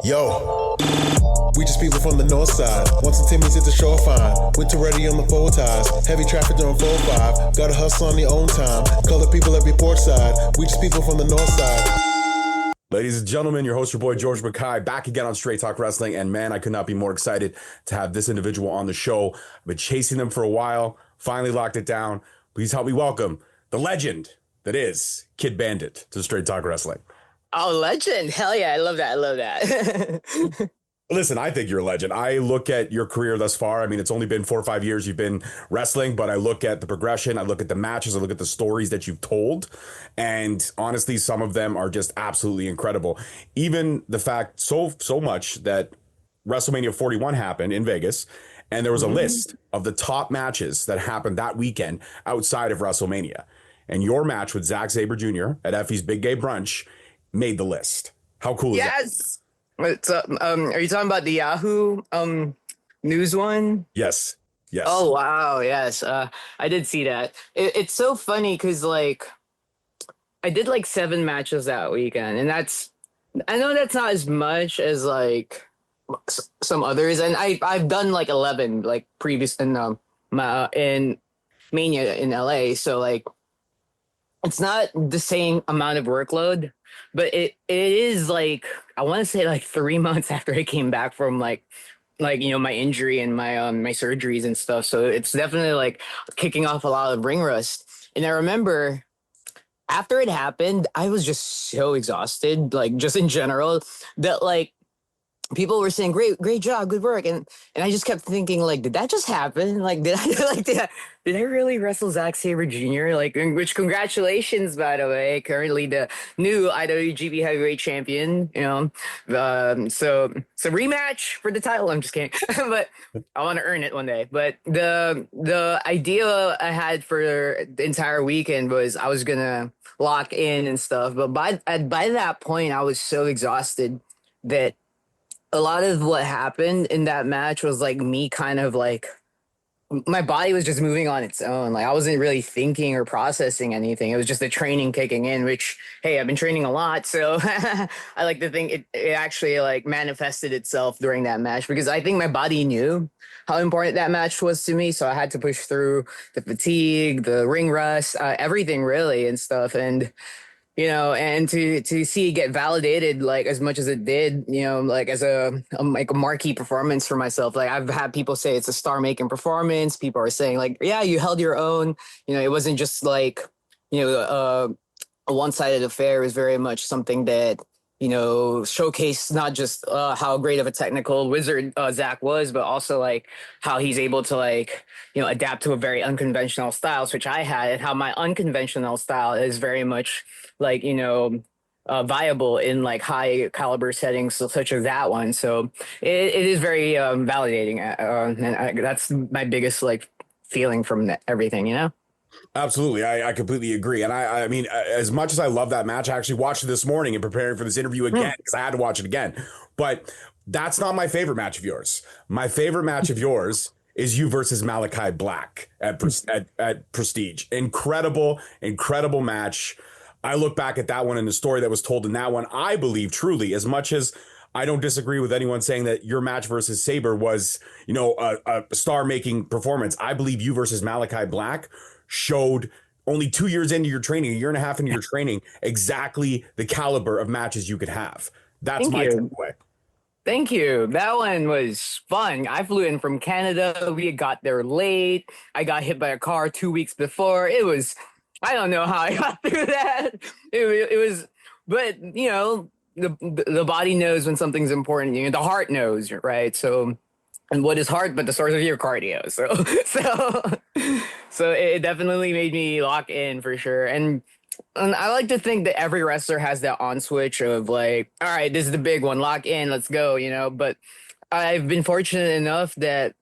Yo, we just people from the north side. Once the Timmy's hit the shore fine. Winter ready on the full ties. Heavy traffic during 4-5. Gotta hustle on your own time. Color people every port side. We just people from the north side. Ladies and gentlemen, your host, your boy, George Mackay, back again on Straight Talk Wrestling. And man, I could not be more excited to have this individual on the show. I've been chasing them for a while, finally locked it down. Please help me welcome the legend that is Kidd Bandit to Straight Talk Wrestling. Oh, legend. Hell yeah. I love that. I love that. Listen, I think you're a legend. I look at your career thus far. I mean, it's only been 4 or 5 years you've been wrestling, but I look at the progression. I look at the matches. I look at the stories that you've told. And honestly, some of them are just absolutely incredible. Even the fact so much that WrestleMania 41 happened in Vegas, and there was a list of the top matches that happened that weekend outside of WrestleMania. And your match with Zack Sabre Jr. at Effie's Big Gay Brunch made the list. How cool is that? Yes. What's up? Are you talking about the Yahoo news one? Yes. Yes. Oh, wow. Yes. I did see that. It's so funny because, like, I did like 7 matches that weekend, and I know that's not as much as like some others, and I've done like 11 like previous in Mania in LA, so like it's not the same amount of workload, but it is like I want to say like 3 months after I came back from like you know my injury and my my surgeries and stuff. So it's definitely like kicking off a lot of ring rust. And I remember after it happened, I was just so exhausted, like just in general, that like people were saying great job, good work, and I just kept thinking like, did that just happen? Like, did I really wrestle Zack Sabre Jr.? Like, which congratulations, by the way, currently the new IWGP Heavyweight Champion. You know, so rematch for the title. I'm just kidding, but I want to earn it one day. But the idea I had for the entire weekend was I was gonna lock in and stuff, but by that point, I was so exhausted that a lot of what happened in that match was like me kind of like my body was just moving on its own. Like I wasn't really thinking or processing anything. It was just the training kicking in, which, hey, I've been training a lot. So I like to think it actually like manifested itself during that match because I think my body knew how important that match was to me. So I had to push through the fatigue, the ring rust, everything really and stuff. And you know, and to see it get validated like as much as it did, you know, like as a like a marquee performance for myself. Like I've had people say it's a star-making performance. People are saying like, yeah, you held your own. You know, it wasn't just like, you know, a one-sided affair. It was very much something that, you know, showcased not just how great of a technical wizard Zack was, but also like how he's able to like, you know, adapt to a very unconventional style, which I had, and how my unconventional style is very much like, you know, viable in like high caliber settings such as that one. So it is very validating. That's my biggest like feeling from everything, you know? Absolutely. I completely agree. And I mean, as much as I love that match, I actually watched it this morning and preparing for this interview again because I had to watch it again. But that's not my favorite match of yours. My favorite match of yours is you versus Malachi Black at Prestige. Incredible match. I look back at that one and the story that was told in that one. I believe truly, as much as I don't disagree with anyone saying that your match versus Sabre was, you know, a star-making performance. I believe you versus Malachi Black showed only 2 years into your training, a year and a half into your training, exactly the caliber of matches you could have. That's my takeaway. Thank you. That one was fun. I flew in from Canada. We got there late. I got hit by a car 2 weeks before. It was, I don't know how I got through that. It was, but you know, the body knows when something's important. You know, the heart knows, right? So, and what is hard but the source of your cardio? So it definitely made me lock in for sure. And I like to think that every wrestler has that on switch of like, all right, this is the big one, lock in, let's go, you know. But I've been fortunate enough that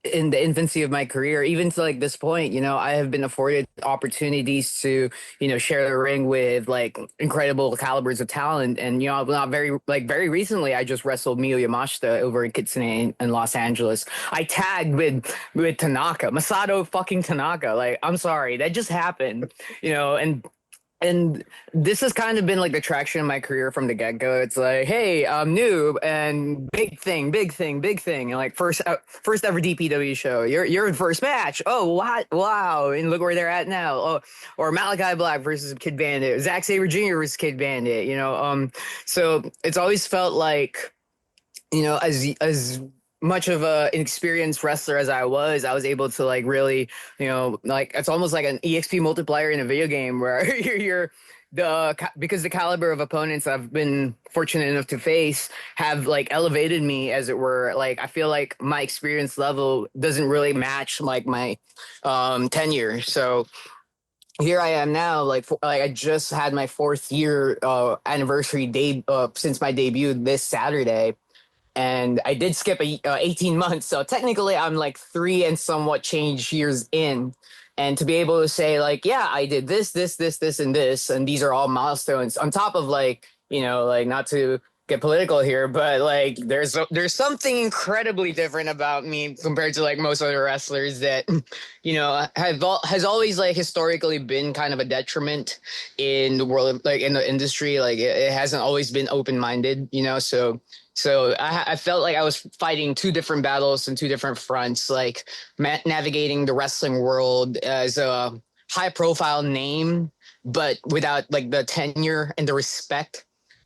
in the infancy of my career, even to like this point, you know, I have been afforded opportunities to, you know, share the ring with like incredible calibers of talent. And, you know, not very recently, I just wrestled Miyu Yamashita over in Kitsune in Los Angeles. I tagged with Tanaka, Masato fucking Tanaka. Like, I'm sorry, that just happened, you know, and and this has kind of been like the traction in my career from the get-go. It's like, hey, I'm new and big thing, big thing, big thing. And like first ever DPW show. You're in first match. Oh, what? Wow. And look where they're at now. Oh, or Malachi Black versus Kidd Bandit. Zack Sabre Jr. versus Kidd Bandit, you know. So it's always felt like, you know, as much of an experienced wrestler as I was able to like really, you know, like it's almost like an EXP multiplier in a video game where you're because the caliber of opponents I've been fortunate enough to face have like elevated me, as it were. Like I feel like my experience level doesn't really match like my tenure. So here I am now, like I just had my 4th year anniversary since my debut this Saturday, and I did skip 18 months. So technically, I'm like 3 and somewhat change years in. And to be able to say, like, yeah, I did this, and this, and these are all milestones on top of like, you know, like not to get political here, but like there's something incredibly different about me compared to like most other wrestlers that, you know, has always like historically been kind of a detriment in the world, like in the industry. Like it hasn't always been open-minded, you know, so I felt like I was fighting 2 different battles and 2 different fronts, like navigating the wrestling world as a high profile name, but without like the tenure and the respect,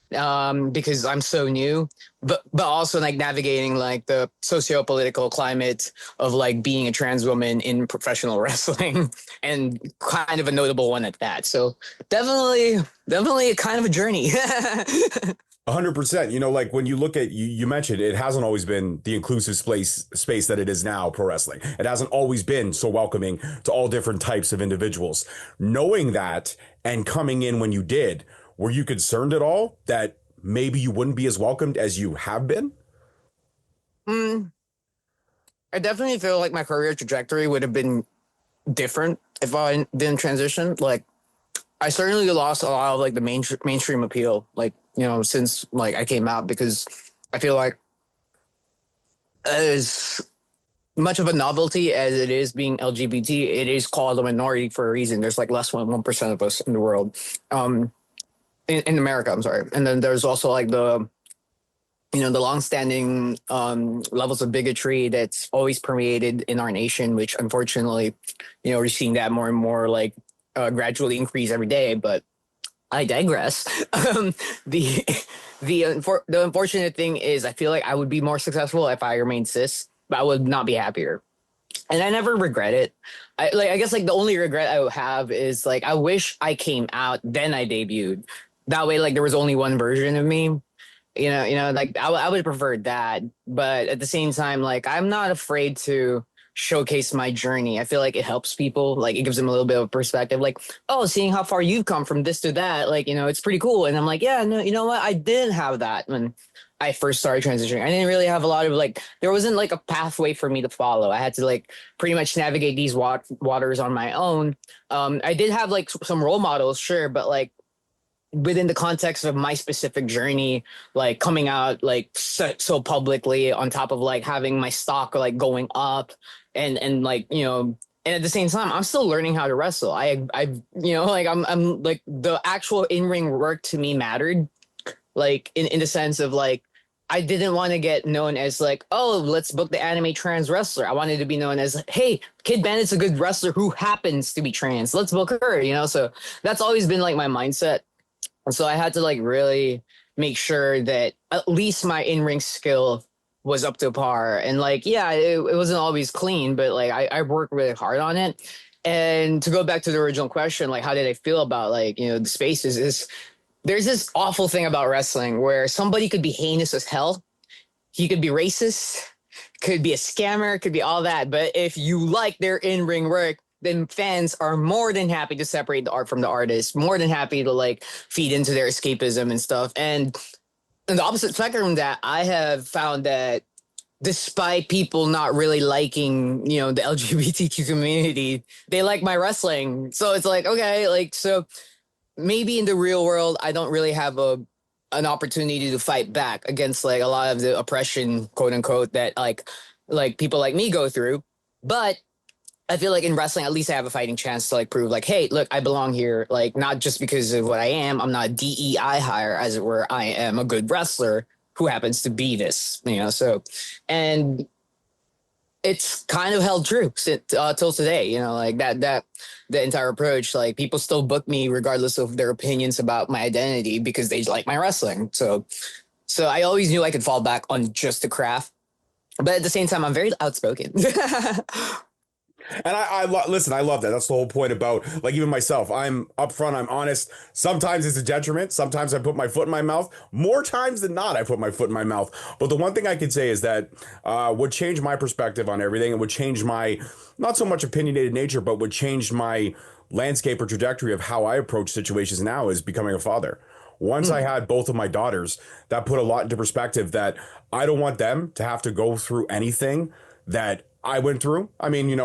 because I'm so new, but also like navigating like the socio-political climate of like being a trans woman in professional wrestling and kind of a notable one at that. So definitely kind of a journey. 100%. You know, like when you look at you mentioned it hasn't always been the inclusive space that it is now, pro wrestling. It hasn't always been so welcoming to all different types of individuals. Knowing that and coming in when you did, were you concerned at all that maybe you wouldn't be as welcomed as you have been? I definitely feel like my career trajectory would have been different if I didn't transition. Like I certainly lost a lot of like the mainstream appeal, like, you know, since like I came out, because I feel like as much of a novelty as it is being LGBT, it is called a minority for a reason. There's like less than 1% of us in the world, in America. I'm sorry. And then there's also like the, you know, the longstanding levels of bigotry that's always permeated in our nation, which unfortunately, you know, we're seeing that more and more like gradually increase every day. But I digress. The unfortunate thing is I feel like I would be more successful if I remained cis, but I would not be happier. And I never regret it. I guess like the only regret I would have is like I wish I came out then I debuted. That way, like there was only one version of me. Like I would have preferred that. But at the same time, like I'm not afraid to showcase my journey. I feel like it helps people. Like it gives them a little bit of perspective. Like, oh, seeing how far you've come from this to that, like, you know, it's pretty cool. And I'm like, yeah, no, you know what? I didn't have that when I first started transitioning. I didn't really have a lot of like, there wasn't like a pathway for me to follow. I had to like pretty much navigate these waters on my own. I did have like some role models, sure, but like within the context of my specific journey, like coming out like so publicly, on top of like having my stock like going up, and like, you know, and at the same time I'm still learning how to wrestle. I you know, like I'm like the actual in-ring work to me mattered, like in the sense of like I didn't want to get known as like, oh, let's book the anime trans wrestler. I wanted to be known as, hey, Kidd Bandit's a good wrestler who happens to be trans, let's book her, you know. So that's always been like my mindset. And so I had to like really make sure that at least my in-ring skill was up to par. And like, yeah, it wasn't always clean, but like I worked really hard on it. And to go back to the original question, like how did I feel about like, you know, the spaces, is there's this awful thing about wrestling where somebody could be heinous as hell. He could be racist, could be a scammer, could be all that. But if you like their in-ring work, then fans are more than happy to separate the art from the artist, more than happy to like feed into their escapism and stuff. And in the opposite spectrum of that, I have found that despite people not really liking, you know, the LGBTQ community, they like my wrestling. So it's like, okay, like, so maybe in the real world, I don't really have an opportunity to fight back against like a lot of the oppression, quote unquote, that like people like me go through. But I feel like in wrestling, at least I have a fighting chance to like prove like, hey, look, I belong here. Like, not just because of what I am. I'm not a DEI hire, as it were. I am a good wrestler who happens to be this, So, and it's kind of held true till today, like that the entire approach. Like, people still book me regardless of their opinions about my identity because they like my wrestling. So I always knew I could fall back on just the craft, but at the same time, I'm very outspoken. And listen, I love that. That's the whole point about, like, even myself. I'm upfront. I'm honest. Sometimes it's a detriment. Sometimes I put my foot in my mouth. More times than not, I put my foot in my mouth. But the one thing I can say is that would change my perspective on everything, and would change my, not so much opinionated nature, but would change my landscape or trajectory of how I approach situations now, is becoming a father. Once I had both of my daughters, that put a lot into perspective, that I don't want them to have to go through anything that I went through. I mean,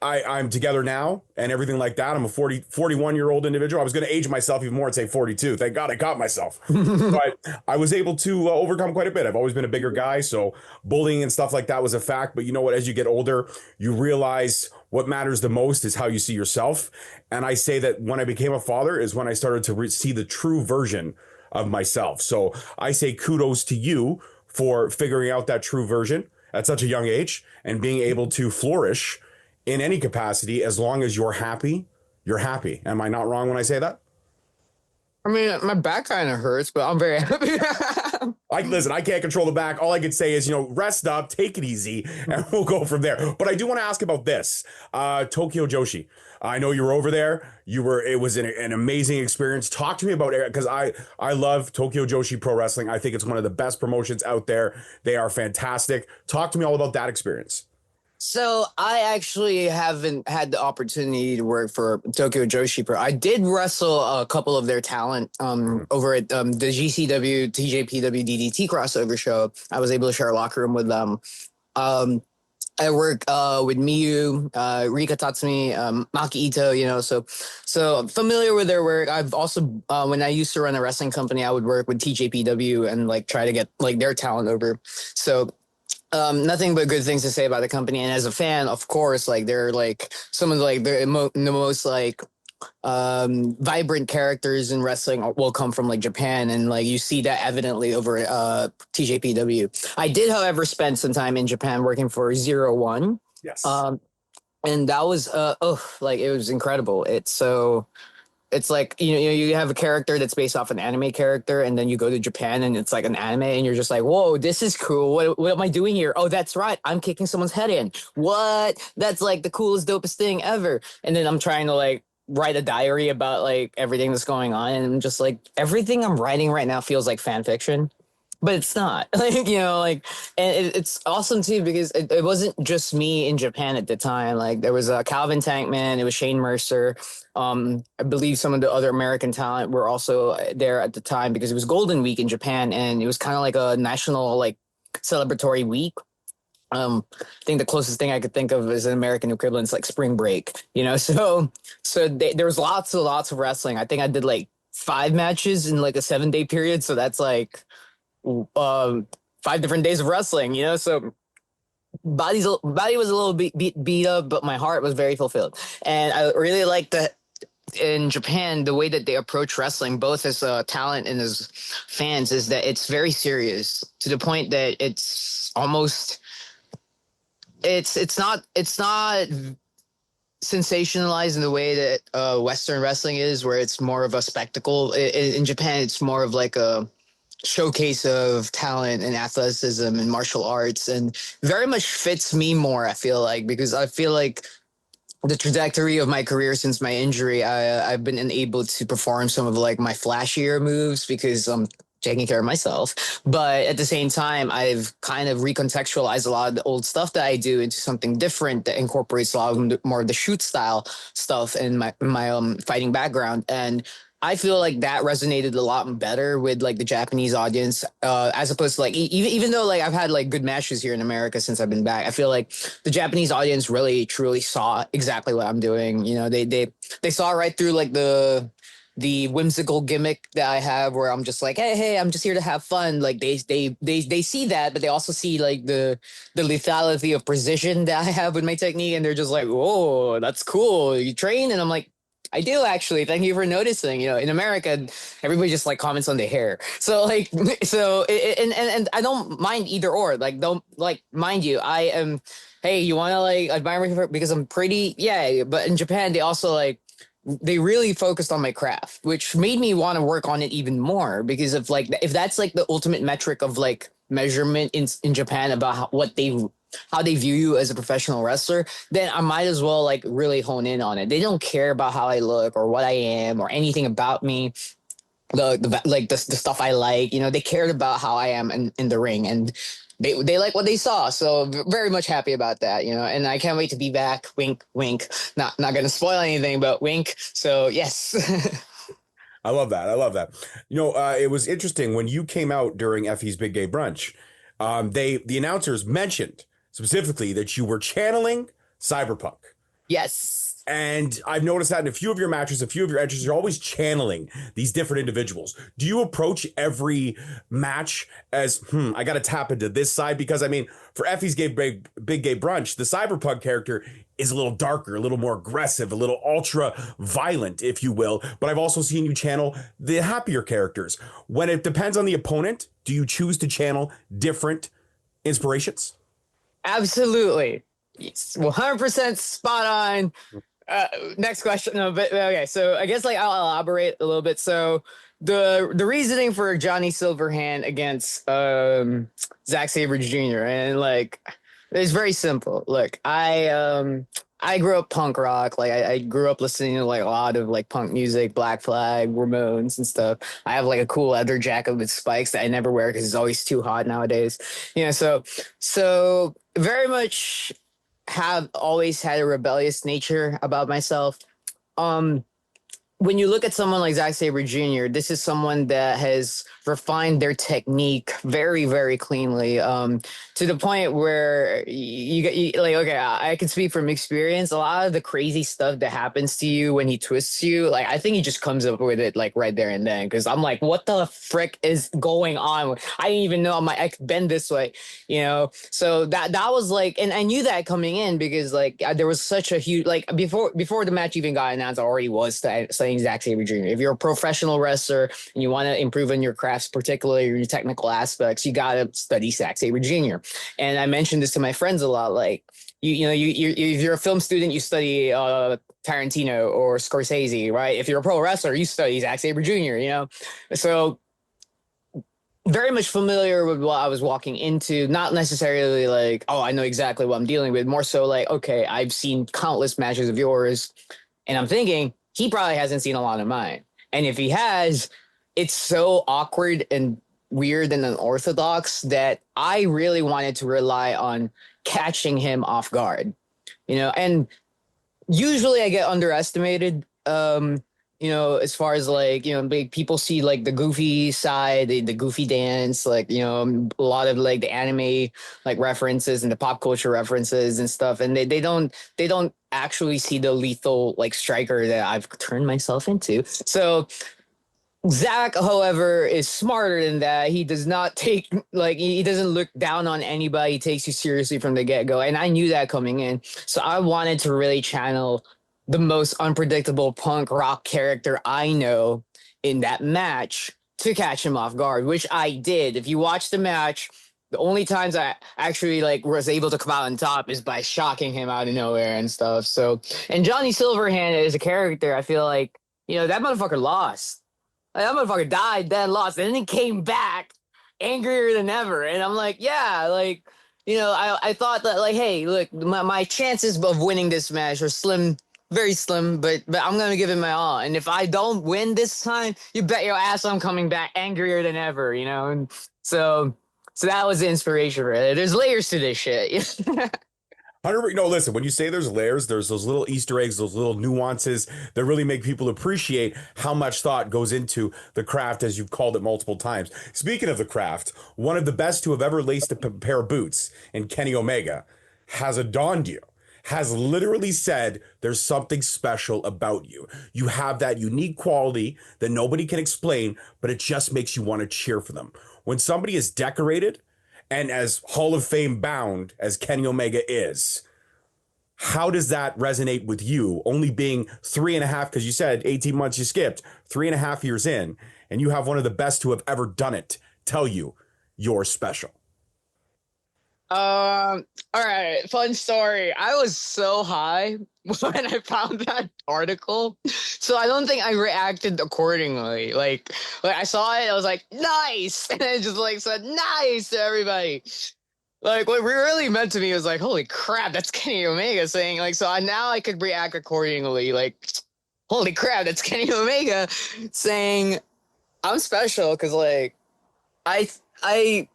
I'm together now and everything like that. I'm a 41-year-old individual. I was going to age myself even more and say 42. Thank God I caught myself. But I was able to overcome quite a bit. I've always been a bigger guy, so bullying and stuff like that was a fact. But you know what? As you get older, you realize what matters the most is how you see yourself. And I say that when I became a father is when I started to see the true version of myself. So I say kudos to you for figuring out that true version at such a young age and being able to flourish in any capacity. As long as you're happy, you're happy. Am I not wrong when I say that? I mean, my back kind of hurts, but I'm very happy. Listen, I can't control the back. All I can say is, rest up, take it easy, and we'll go from there. But I do want to ask about this. Tokyo Joshi. I know you were over there. It was an amazing experience. Talk to me about it, because I love Tokyo Joshi Pro Wrestling. I think it's one of the best promotions out there. They are fantastic. Talk to me all about that experience. So I actually haven't had the opportunity to work for Tokyo Joshi Pro. I did wrestle a couple of their talent over at the GCW TJPW DDT crossover show. I was able to share a locker room with them. I work with Miyu, Rika Tatsumi, Maki Ito, so I'm familiar with their work. I've also, when I used to run a wrestling company, I would work with TJPW and like try to get like their talent over. So nothing but good things to say about the company. And as a fan, of course, like they're like some of the most like vibrant characters in wrestling will come from like Japan, and like you see that evidently over TJPW. I did, however, spend some time in Japan working for 01. Yes. And that was like it was incredible. It's like, you have a character that's based off an anime character, and then you go to Japan and it's like an anime, and you're just like, whoa, this is cool. What am I doing here? Oh, that's right, I'm kicking someone's head in. What? That's like the coolest, dopest thing ever. And then I'm trying to like write a diary about like everything that's going on, and I'm just like, everything I'm writing right now feels like fan fiction. But it's not and it's awesome too, because it wasn't just me in Japan at the time. Like there was Calvin Tankman, it was Shane Mercer. I believe some of the other American talent were also there at the time, because it was Golden Week in Japan, and it was kind of like a national like celebratory week. I think the closest thing I could think of is an American equivalent, like spring break, so there was lots of wrestling. I think I did like 5 matches in like a 7-day period. So that's like 5 different days of wrestling, so body was a little beat up, but my heart was very fulfilled. And I really liked that in Japan, the way that they approach wrestling, both as talent and as fans, is that it's very serious, to the point that it's almost it's not sensationalized in the way that Western wrestling is, where it's more of a spectacle. In Japan, it's more of like a showcase of talent and athleticism and martial arts, and very much fits me more, I feel like, because I feel like the trajectory of my career since my injury, I've been able to perform some of like my flashier moves because I'm taking care of myself. But at the same time, I've kind of recontextualized a lot of the old stuff that I do into something different that incorporates a lot of more of the shoot style stuff in my fighting background. And I feel like that resonated a lot better with like the Japanese audience, as opposed to like even though like I've had like good matches here in America since I've been back. I feel like the Japanese audience really truly saw exactly what I'm doing. They saw right through like the the whimsical gimmick that I have, where I'm just like, hey, I'm just here to have fun. Like they see that, but they also see like the lethality of precision that I have with my technique, and they're just like, whoa, that's cool. You train, and I'm like, I do actually. Thank you for noticing. You know, in America, everybody just like comments on the hair. So like, and I don't mind either or. Like, don't like, mind you, I am. Hey, you want to like admire me because I'm pretty? Yeah, but in Japan, they also like they really focused on my craft, which made me want to work on it even more because of like if that's like the ultimate metric of like measurement in Japan about how they view you as a professional wrestler, then I might as well like really hone in on it. They don't care about how I look or what I am or anything about me. The stuff I like, you know, they cared about how I am in the ring, and they like what they saw. So very much happy about that, you know, and I can't wait to be back. Wink, wink. Not gonna spoil anything, but wink. So yes. I love that. I love that. You know, it was interesting when you came out during Effie's Big Gay Brunch. The announcers mentioned specifically that you were channeling Cyberpunk. Yes. And I've noticed that in a few of your matches, a few of your entries, you're always channeling these different individuals. Do you approach every match as, I got to tap into this side? Because, I mean, for Effie's Big Gay Brunch, the Cyberpunk character is a little darker, a little more aggressive, a little ultra violent, if you will. But I've also seen you channel the happier characters. When it depends on the opponent, do you choose to channel different inspirations? Absolutely. It's 100% spot on. Next question. No, but okay. So I guess like I'll elaborate a little bit. So the reasoning for Johnny Silverhand against Zack Sabre Jr. and like it's very simple. Look, I grew up punk rock. Like I grew up listening to like a lot of like punk music, Black Flag, Ramones and stuff. I have like a cool leather jacket with spikes that I never wear because it's always too hot nowadays. You know, so very much have always had a rebellious nature about myself. When you look at someone like Zack Sabre Jr., this is someone that has refined their technique very, very cleanly, to the point where you like, okay, I can speak from experience. A lot of the crazy stuff that happens to you when he twists you, like, I think he just comes up with it, like, right there and then. Because I'm like, what the frick is going on? I didn't even know I could bend this way, you know? So that was like, and I knew that coming in because, like, there was such a huge, like, before the match even got announced, I already was studying Zack Sabre Jr. If you're a professional wrestler and you want to improve on your crafts, particularly your technical aspects, you got to study Zack Sabre Jr. And I mentioned this to my friends a lot. Like, you know, if you're a film student, you study Tarantino or Scorsese, right? If you're a pro wrestler, you study Zack Sabre Jr., you know? So very much familiar with what I was walking into, not necessarily like, oh, I know exactly what I'm dealing with, more so like, okay, I've seen countless matches of yours, and I'm thinking, he probably hasn't seen a lot of mine. And if he has, it's so awkward and weird and unorthodox that I really wanted to rely on catching him off guard, you know, and usually I get underestimated, you know, as far as like, you know, big people see like the goofy side, the goofy dance, like, you know, a lot of like the anime like references and the pop culture references and stuff. And they don't actually see the lethal like striker that I've turned myself into. So Zach, however, is smarter than that. He does not take like he doesn't look down on anybody. He takes you seriously from the get-go. And I knew that coming in. So I wanted to really channel the most unpredictable punk rock character I know in that match to catch him off guard, which I did. If you watch the match, the only times I actually like was able to come out on top is by shocking him out of nowhere and stuff. So, and Johnny Silverhand is a character. I feel like, you know, that motherfucker lost. Like, that motherfucker died, then lost, and then he came back angrier than ever. And I'm like, yeah, like, you know, I thought that like, hey, look, my chances of winning this match are slim, very slim, but I'm gonna give it my all. And if I don't win this time, you bet your ass I'm coming back angrier than ever, you know. And so that was the inspiration for it. There's layers to this shit. No, listen, when you say there's layers, there's those little Easter eggs, those little nuances that really make people appreciate how much thought goes into the craft, as you've called it multiple times. Speaking of the craft, one of the best to have ever laced a pair of boots in Kenny Omega has adorned you, has literally said there's something special about you. You have that unique quality that nobody can explain, but it just makes you want to cheer for them. When somebody is decorated and as Hall of Fame bound as Kenny Omega is, how does that resonate with you? Only being 3.5, because you said 18 months you skipped, 3.5 years in, and you have one of the best who have ever done it tell you you're special. All right, fun story. I was so high when I found that article, so I don't think I reacted accordingly. Like I saw it, I was like, nice, and I just like said nice to everybody. Like what really meant to me was like, holy crap, that's Kenny Omega saying like. So now I could react accordingly. Like, holy crap, that's Kenny Omega saying I'm special because like I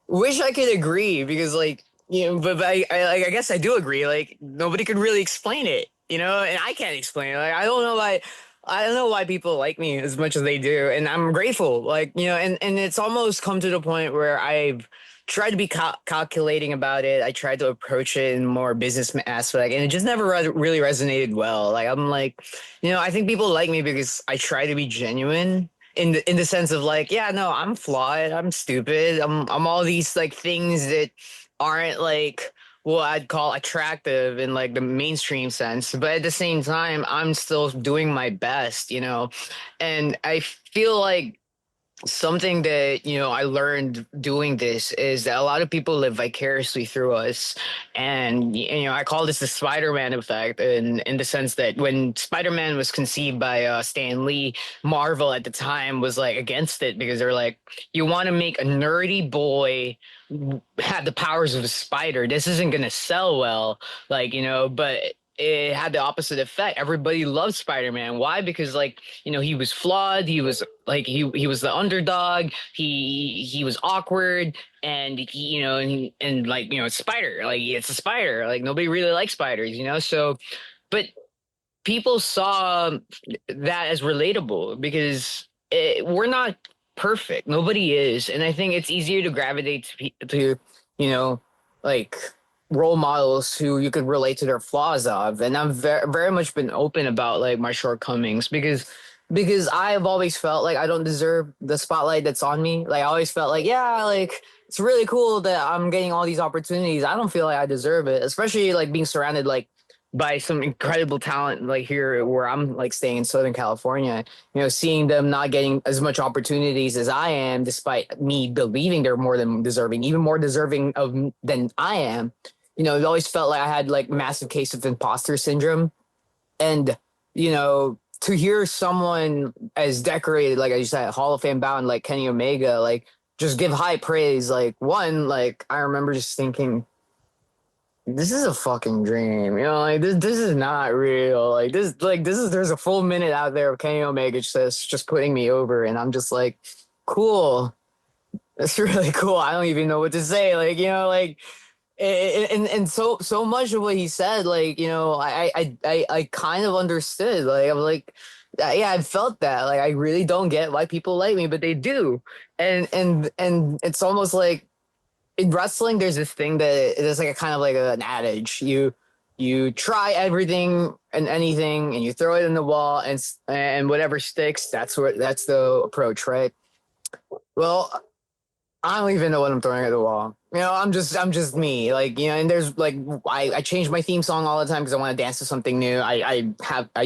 wish I could agree because like, you know, but I guess I do agree. Like nobody could really explain it, you know, and I can't explain it. Like I don't know why people like me as much as they do, and I'm grateful. Like, you know, and it's almost come to the point where I've tried to be calculating about it. I tried to approach it in more business aspect, and it just never really resonated well. Like I'm like, you know, I think people like me because I try to be genuine in the sense of like, yeah, no, I'm flawed, I'm stupid, I'm all these like things that aren't like what I'd call attractive in like the mainstream sense, but at the same time I'm still doing my best, you know. And I feel like something that, you know, I learned doing this is that a lot of people live vicariously through us. And, you know, I call this the Spider-Man effect in the sense that when Spider-Man was conceived by Stan Lee, Marvel at the time was like against it because they're like, you want to make a nerdy boy have the powers of a spider. This isn't going to sell well, like, you know, but it had the opposite effect. Everybody loved Spider-Man. Why? Because like, you know, he was flawed. He was like, he was the underdog. He was awkward, and he, you know, and like, you know, it's Spider, like it's a spider. Like nobody really likes spiders, you know? So, but people saw that as relatable because we're not perfect. Nobody is. And I think it's easier to gravitate to, you know, like role models who you could relate to their flaws of. And I've very much been open about like my shortcomings because I have always felt like I don't deserve the spotlight that's on me. Like I always felt like, yeah, like it's really cool that I'm getting all these opportunities. I don't feel like I deserve it, especially like being surrounded like by some incredible talent like here where I'm like staying in Southern California, you know, seeing them not getting as much opportunities as I am, despite me believing they're more than deserving, even more deserving of than I am. You know, it always felt like I had like massive case of imposter syndrome. And, you know, to hear someone as decorated, like I said, Hall of Fame bound, like Kenny Omega, like just give high praise. Like one, like I remember just thinking, this is a fucking dream, you know, like this is not real. Like this is there's a full minute out there of Kenny Omega just putting me over, and I'm just like, cool. That's really cool. I don't even know what to say. Like, you know, like and so much of what he said, like, you know, I kind of understood. Like I'm like, yeah, I felt that. Like I really don't get why people like me, but they do. And it's almost like in wrestling, there's this thing that there's like a kind of like an adage. You try everything and anything, and you throw it in the wall, and whatever sticks, that's the approach, right? Well, I don't even know what I'm throwing at the wall. You know, I'm just me. Like, you know, and there's like I change my theme song all the time because I want to dance to something new. I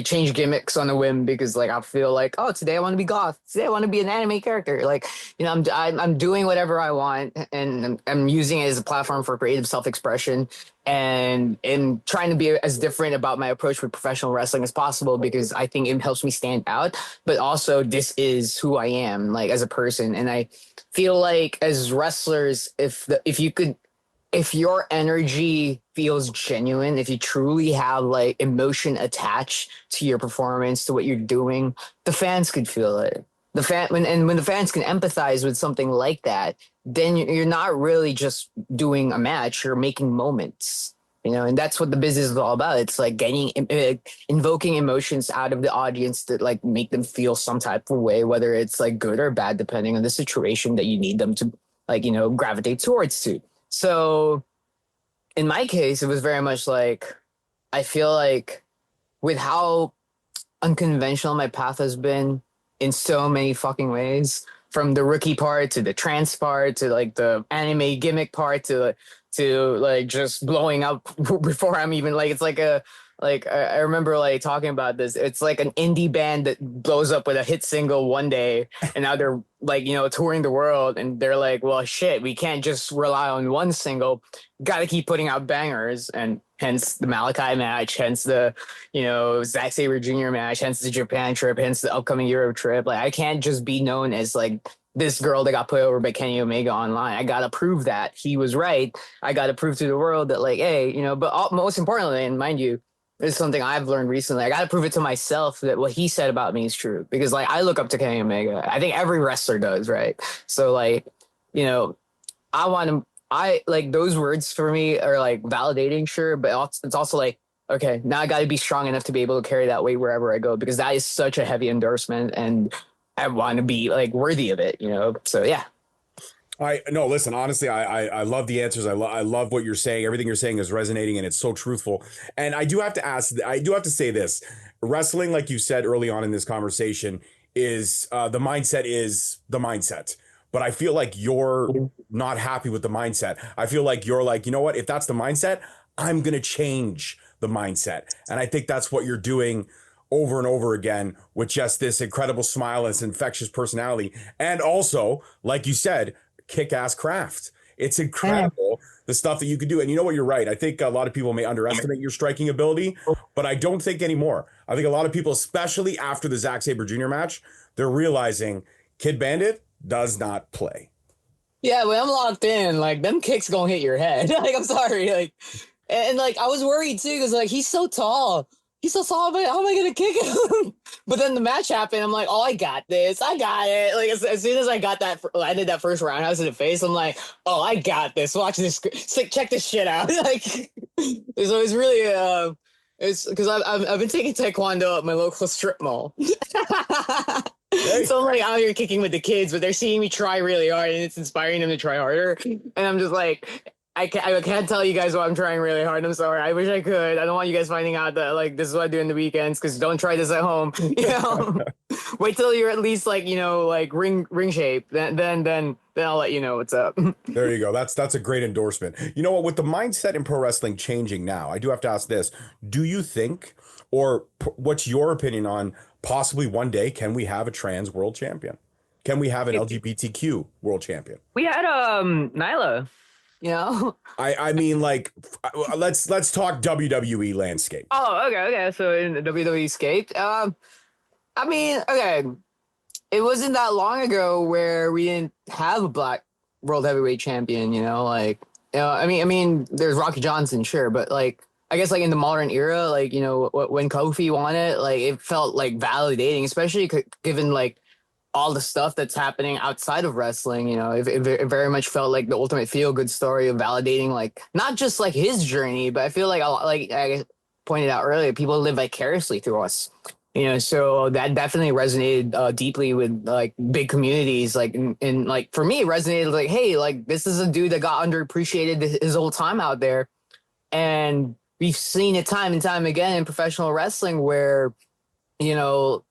change gimmicks on a whim because like I feel like, oh, today I want to be goth. Today I want to be an anime character. Like, you know, I'm doing whatever I want, and I'm using it as a platform for creative self-expression and trying to be as different about my approach with professional wrestling as possible because I think it helps me stand out. But also, this is who I am, like as a person, and I feel like as wrestlers, if your energy feels genuine, if you truly have like emotion attached to your performance, to what you're doing, the fans could feel it. When the fans can empathize with something like that, then you're not really just doing a match, you're making moments. You know, and that's what the business is all about. It's like invoking emotions out of the audience that like make them feel some type of way, whether it's like good or bad, depending on the situation that you need them to like, you know, gravitate towards to. So in my case, it was very much like, I feel like with how unconventional my path has been in so many fucking ways, from the rookie part to the trans part to like the anime gimmick part to like just blowing up before I'm even like, it's like a like I remember like talking about this. It's like an indie band that blows up with a hit single one day, and now they're like, you know, touring the world, and they're like, well, shit, we can't just rely on one single. Got to keep putting out bangers, and hence the Malachi match, hence the, you know, Zack Sabre Jr. match, hence the Japan trip, hence the upcoming Europe trip. Like, I can't just be known as like this girl that got put over by Kenny Omega online. I got to prove that he was right. I got to prove to the world that, like, hey, you know, but most importantly, and mind you, this is something I've learned recently. I got to prove it to myself that what he said about me is true, because like I look up to Kenny Omega. I think every wrestler does, right? So like, you know, I like those words for me are like validating, sure, but it's also like, okay, now I got to be strong enough to be able to carry that weight wherever I go, because that is such a heavy endorsement, and I want to be like worthy of it, you know? So yeah. No, listen, honestly, I love the answers. I love what you're saying. Everything you're saying is resonating, and it's so truthful. And I do have to ask, I do have to say this. Wrestling, like you said early on in this conversation, is the mindset is the mindset. But I feel like you're not happy with the mindset. I feel like you're like, you know what? If that's the mindset, I'm going to change the mindset. And I think that's what you're doing over and over again with just this incredible smile and this infectious personality. And also, like you said, kick-ass craft. It's incredible the stuff that you can do. And you know what? You're right. I think a lot of people may underestimate your striking ability, but I don't think anymore. I think a lot of people, especially after the Zack Sabre Jr. match, they're realizing Kidd Bandit does not play. Yeah, when I'm locked in, like them kicks gonna hit your head. Like, I'm sorry. Like, and like I was worried too, because like he's so tall. He's so tall, but how am I gonna kick him? But then the match happened. I'm like, oh, I got this. I got it. Like as soon as I got that, I did that first roundhouse in the face. I'm like, oh, I got this. Watch this. Check this shit out. Like, so it's really it's because I've been taking taekwondo at my local strip mall. Hey. So I'm like out here kicking with the kids, but they're seeing me try really hard, and it's inspiring them to try harder. And I'm just like, I can't tell you guys why I'm trying really hard. I'm sorry. I wish I could. I don't want you guys finding out that like this is what I do in the weekends, because don't try this at home. You know, wait till you're at least like, you know, like ring shape. Then I'll let you know what's up. There you go. That's a great endorsement. You know what? With the mindset in pro wrestling changing now, I do have to ask this: do you think, or what's your opinion on possibly one day can we have a trans world champion? Can we have an LGBTQ world champion? We had Nyla. You know, I mean, like, let's talk WWE landscape. Oh, okay. So in the WWE scape, I mean, okay, it wasn't that long ago where we didn't have a black world heavyweight champion. You know, like, you know, I mean, there's Rocky Johnson, sure, but like, I guess like in the modern era, like, you know, when Kofi won it, like it felt like validating, especially given like all the stuff that's happening outside of wrestling. You know, it very much felt like the ultimate feel-good story of validating, like, not just like his journey, but I feel like I pointed out earlier, people live vicariously through us. You know, so that definitely resonated deeply with like big communities. Like, in like for me, it resonated like, hey, like this is a dude that got underappreciated his whole time out there, and we've seen it time and time again in professional wrestling where, you know,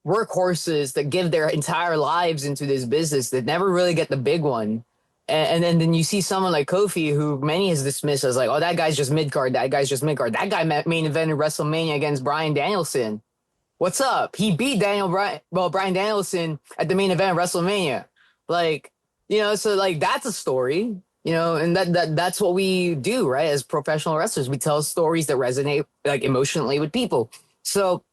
workhorses that give their entire lives into this business that never really get the big one. And then you see someone like Kofi, who many has dismissed as like, oh, that guy's just mid-card, that guy's just mid-card. That guy main evented WrestleMania against Bryan Danielson. What's up? He beat Bryan Danielson at the main event of WrestleMania. Like, you know, so like that's a story, you know, and that's what we do, right? As professional wrestlers, we tell stories that resonate like emotionally with people. So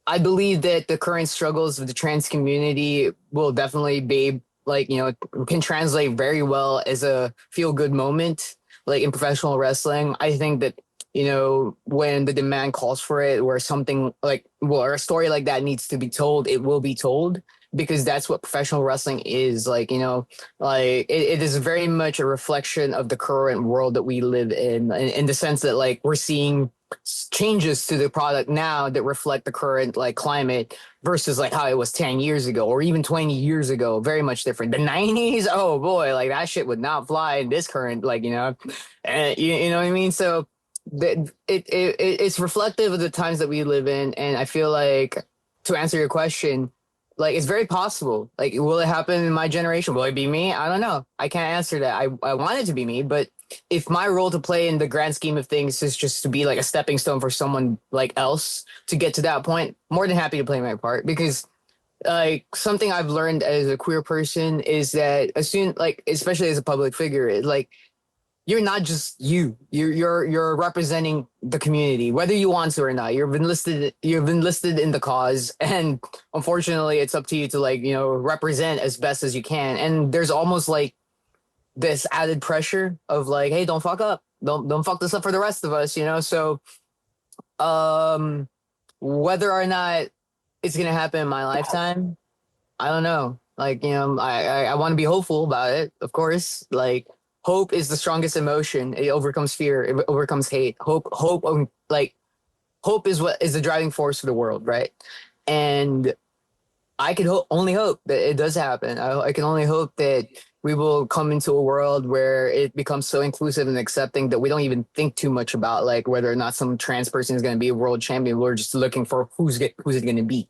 I believe that the current struggles of the trans community will definitely be like, you know, can translate very well as a feel-good moment, like in professional wrestling. I think that, you know, when the demand calls for it, where something like, well, or a story like that needs to be told, it will be told, because that's what professional wrestling is. Like, you know, like it is very much a reflection of the current world that we live in the sense that like we're seeing changes to the product now that reflect the current like climate versus like how it was 10 years ago or even 20 years ago. Very much different. The 90s, oh boy, like that shit would not fly in this current, like, you know, and you know what I mean? So it's reflective of the times that we live in, and I feel like, to answer your question, like it's very possible. Like, will it happen in my generation? Will it be me? I don't know. I can't answer that. I want it to be me, but if my role to play in the grand scheme of things is just to be like a stepping stone for someone like else to get to that point, more than happy to play my part. Because like something I've learned as a queer person is that as soon, like especially as a public figure, like you're not just you. You're representing the community, whether you want to or not. You've been listed in the cause, and unfortunately, it's up to you to like represent as best as you can. And there's almost like this added pressure of like, hey, don't fuck up, don't fuck this up for the rest of us, So, whether or not it's gonna happen in my lifetime, I don't know. Like, I want to be hopeful about it, of course. Like, hope is the strongest emotion. It overcomes fear. It overcomes hate. Hope is what is the driving force for the world, right? And I can only hope that it does happen. I can only hope that we will come into a world where it becomes so inclusive and accepting that we don't even think too much about like whether or not some trans person is going to be a world champion. We're just looking for who's it going to be,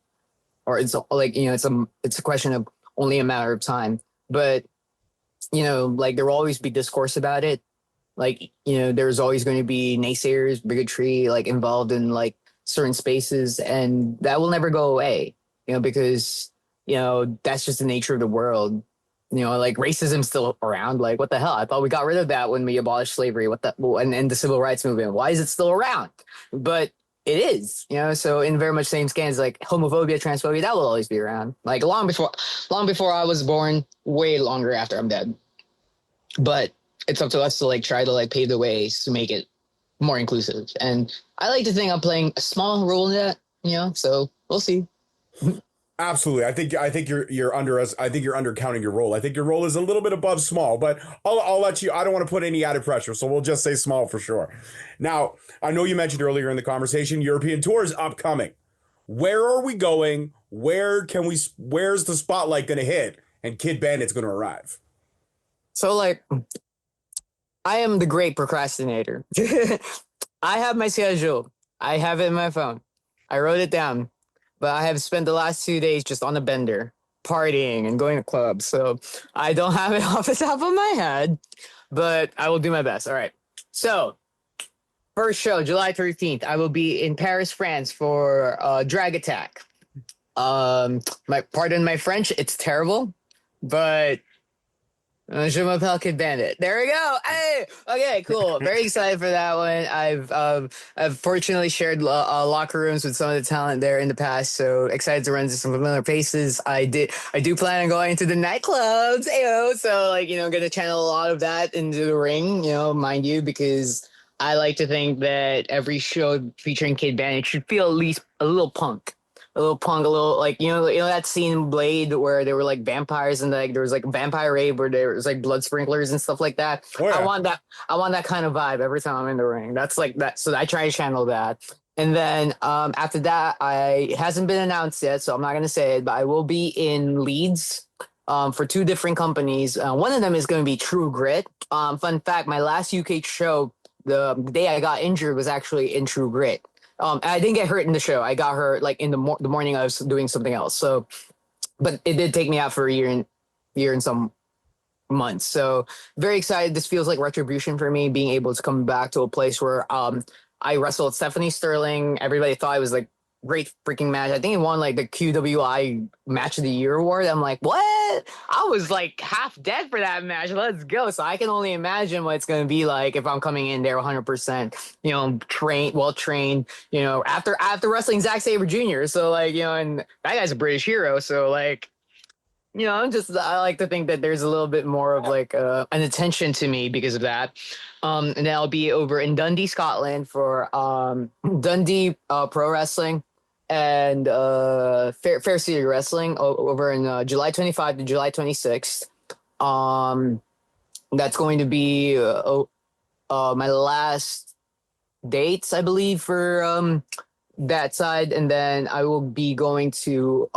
or it's like it's a question of only a matter of time. But like there will always be discourse about it. Like there's always going to be naysayers, bigotry, like involved in like certain spaces, and that will never go away. Because that's just the nature of the world. Like racism's still around. Like, what the hell? I thought we got rid of that when we abolished slavery. And the civil rights movement. Why is it still around? But it is, so in very much same scans, like homophobia, transphobia, that will always be around. Like long before I was born, way longer after I'm dead. But it's up to us to like try to like pave the ways to make it more inclusive. And I like to think I'm playing a small role in that, so we'll see. Absolutely. I think you're undercounting your role. I think your role is a little bit above small, but I'll let you. I don't want to put any added pressure, so we'll just say small for sure. Now, I know you mentioned earlier in the conversation European tour is upcoming. Where are we going? Where's the spotlight going to hit? And Kidd Bandit's going to arrive. So like, I am the great procrastinator. I have my schedule. I have it in my phone. I wrote it down. But I have spent the last 2 days just on a bender, partying and going to clubs. So I don't have it off the top of my head, but I will do my best. All right. So first show, July 13th, I will be in Paris, France for Drag Attack. Pardon my French, it's terrible, but je m'appelle Kidd Bandit. There we go. Hey, okay, cool. Very excited for that one. I've fortunately shared locker rooms with some of the talent there in the past, so excited to run into some familiar faces. I do plan on going to the nightclubs, so like gonna channel a lot of that into the ring, mind you, because I like to think that every show featuring Kidd Bandit should feel at least a little punk. A little like that scene in Blade where there were like vampires and like there was like a vampire raid where there was like blood sprinklers and stuff like that. Oh, yeah. I want that kind of vibe every time I'm in the ring. That's like that. So I try to channel that. And then after that, it hasn't been announced yet, so I'm not gonna say it, but I will be in Leeds for two different companies. One of them is going to be True Grit. Fun fact: my last UK show, the day I got injured, was actually in True Grit. I didn't get hurt in the show. I got hurt like in the morning I was doing something else. So, but it did take me out for a year and some months. So very excited. This feels like retribution for me, being able to come back to a place where I wrestled Stephanie Sterling. Everybody thought it was like great freaking match. I think he won like the QWI Match of the Year award. I'm like, what? I was like half dead for that match. Let's go. So I can only imagine what it's going to be like if I'm coming in there 100%, well trained, after wrestling Zack Sabre Jr. So like, and that guy's a British hero. So like, I like to think that there's a little bit more of like an attention to me because of that. And I'll be over in Dundee, Scotland for Dundee Pro Wrestling and Fair City Wrestling over in July 25 to July 26th. That's going to be my last dates, I believe, for that side. And then I will be going to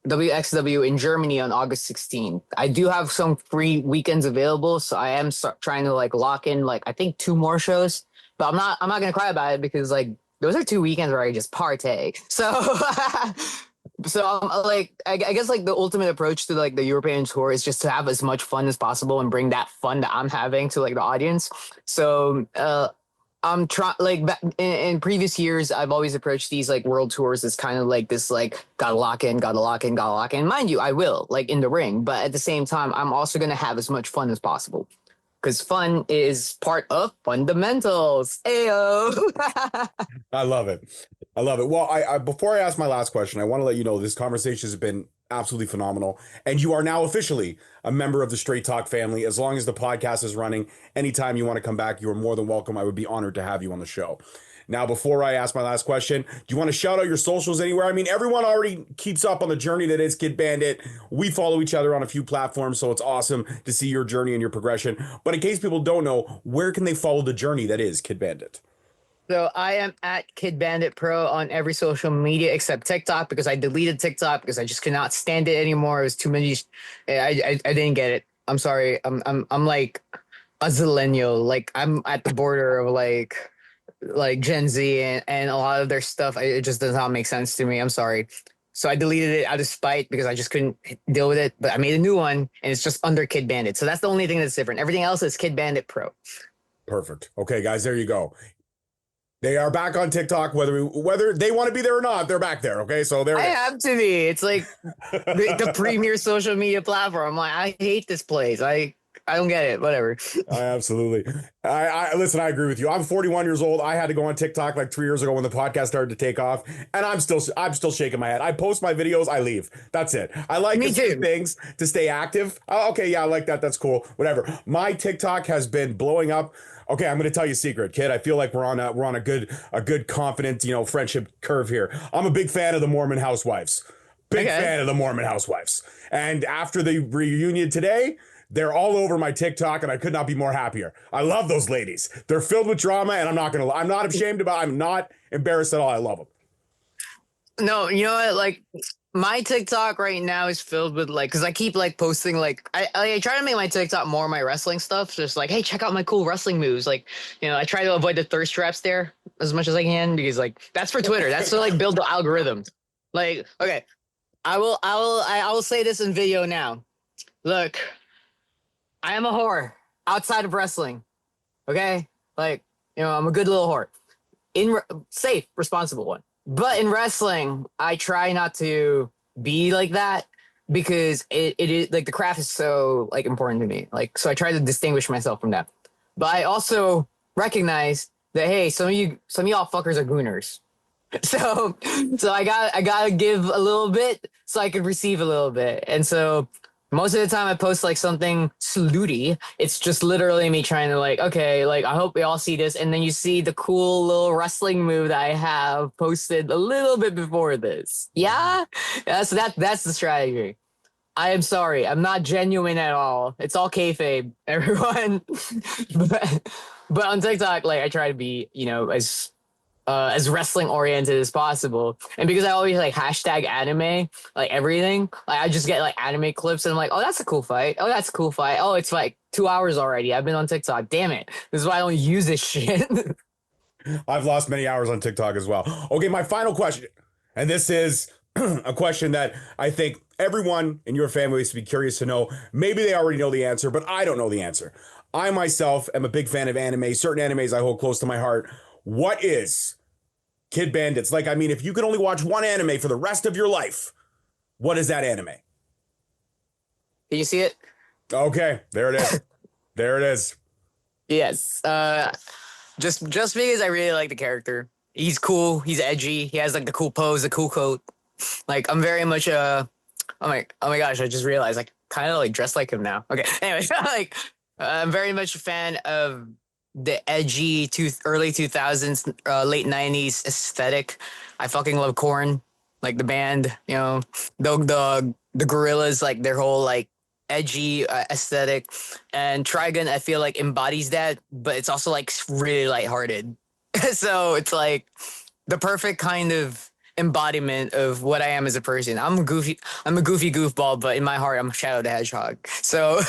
WXW in Germany on August 16th. I do have some free weekends available, so I am trying to like lock in like I think 2 more shows But I'm not gonna cry about it because like those are 2 weekends where I just partay. So like I guess like the ultimate approach to like the European tour is just to have as much fun as possible and bring that fun that I'm having to like the audience. So I'm trying like in previous years I've always approached these like world tours as kind of like this like gotta lock in, gotta lock in, gotta lock in. Mind you, I will like in the ring, but at the same time I'm also gonna have as much fun as possible. Because fun is part of fundamentals. Ayo. I love it. I love it. Well, I before I ask my last question, I want to let you know this conversation has been absolutely phenomenal. And you are now officially a member of the Straight Talk family. As long as the podcast is running, anytime you want to come back, you are more than welcome. I would be honored to have you on the show. Now, before I ask my last question, do you want to shout out your socials anywhere? I mean, everyone already keeps up on the journey that is Kidd Bandit. We follow each other on a few platforms, so it's awesome to see your journey and your progression. But in case people don't know, where can they follow the journey that is Kidd Bandit? So I am at Kidd Bandit Pro on every social media except TikTok because I deleted TikTok because I just could not stand it anymore. It was too many. I didn't get it. I'm sorry. I'm like a zillennial. Like I'm at the border of like Gen Z and a lot of their stuff. It just does not make sense to me. I'm sorry. So I deleted it out of spite because I just couldn't deal with it. But I made a new one and it's just under Kidd Bandit. So that's the only thing that's different. Everything else is Kidd Bandit Pro. Perfect. Okay, guys, there you go. They are back on TikTok, whether they want to be there or not. They're back there. Okay, so I have to be. It's like the premier social media platform. I'm like, I hate this place. I don't get it. Whatever. Absolutely. I listen. I agree with you. I'm 41 years old. I had to go on TikTok like 3 years ago when the podcast started to take off, and I'm still shaking my head. I post my videos. I leave. That's it. I like to do things to stay active. Oh, okay, yeah, I like that. That's cool. Whatever. My TikTok has been blowing up. Okay, I'm going to tell you a secret, kid. I feel like we're on a good confident, friendship curve here. I'm a big fan of the Mormon Housewives. Big fan of the Mormon Housewives. And after the reunion today, they're all over my TikTok, and I could not be more happier. I love those ladies. They're filled with drama, and I'm not ashamed about it. I'm not embarrassed at all. I love them. No, you know what? Like my TikTok right now is filled with like, because I keep like posting like I try to make my TikTok more my wrestling stuff. Just like, hey, check out my cool wrestling moves. Like, I try to avoid the thirst traps there as much as I can because like that's for Twitter. That's to like build the algorithm. Like, okay, I will say this in video now. Look, I am a whore outside of wrestling. Okay, like I'm a good little whore. Safe, responsible one. But in wrestling, I try not to be like that because it is like the craft is so like important to me. Like, so I try to distinguish myself from that. But I also recognize that, hey, some of y'all fuckers are gooners. So I gotta give a little bit so I could receive a little bit. And so most of the time I post like something slutty. It's just literally me trying to like, okay, like I hope we all see this. And then you see the cool little wrestling move that I have posted a little bit before this. Yeah. So that's the strategy. I am sorry. I'm not genuine at all. It's all kayfabe, everyone. but on TikTok, like I try to be, as wrestling oriented as possible. And because I always like hashtag anime, like everything, like I just get like anime clips and I'm like, oh, that's a cool fight. Oh, that's a cool fight. Oh, it's like 2 hours already. I've been on TikTok. Damn it. This is why I don't use this shit. I've lost many hours on TikTok as well. Okay, my final question. And this is a question that I think everyone in your family is to be curious to know. Maybe they already know the answer, but I don't know the answer. I myself am a big fan of anime. Certain animes I hold close to my heart. What is Kidd Bandits? Like, I mean, if you could only watch one anime for the rest of your life, what is that anime? Can you see it? Okay, there it is. There it is. Yes. Just because I really like the character. He's cool. He's edgy. He has like the cool pose, the cool coat. Like I'm very much oh my gosh, I just realized I kind of like dress like him now. Okay. Anyway, like I'm very much a fan of the edgy early 2000s, late 90s aesthetic. I fucking love Korn, like the band, the Gorillas, like their whole like edgy aesthetic. And Trigun, I feel like embodies that, but it's also like really lighthearted. So it's like the perfect kind of embodiment of what I am as a person. I'm a goofy goofball, but in my heart, I'm Shadow the Hedgehog. So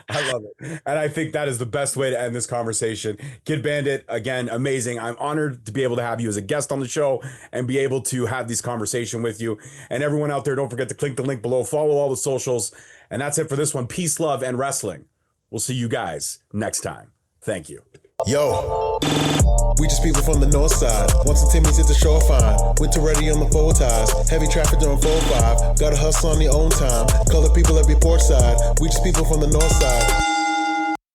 I love it. And I think that is the best way to end this conversation. Kidd Bandit, again, amazing. I'm honored to be able to have you as a guest on the show and be able to have this conversation with you. And everyone out there, don't forget to click the link below, follow all the socials. And that's it for this one. Peace, love, and wrestling. We'll see you guys next time. Thank you. Yo, we just people from the north side. Once the Timmy's hit the shore fine. Winter ready on the full ties. Heavy traffic during 4-5. Gotta hustle on your own time. Color people every port side. We just people from the north side.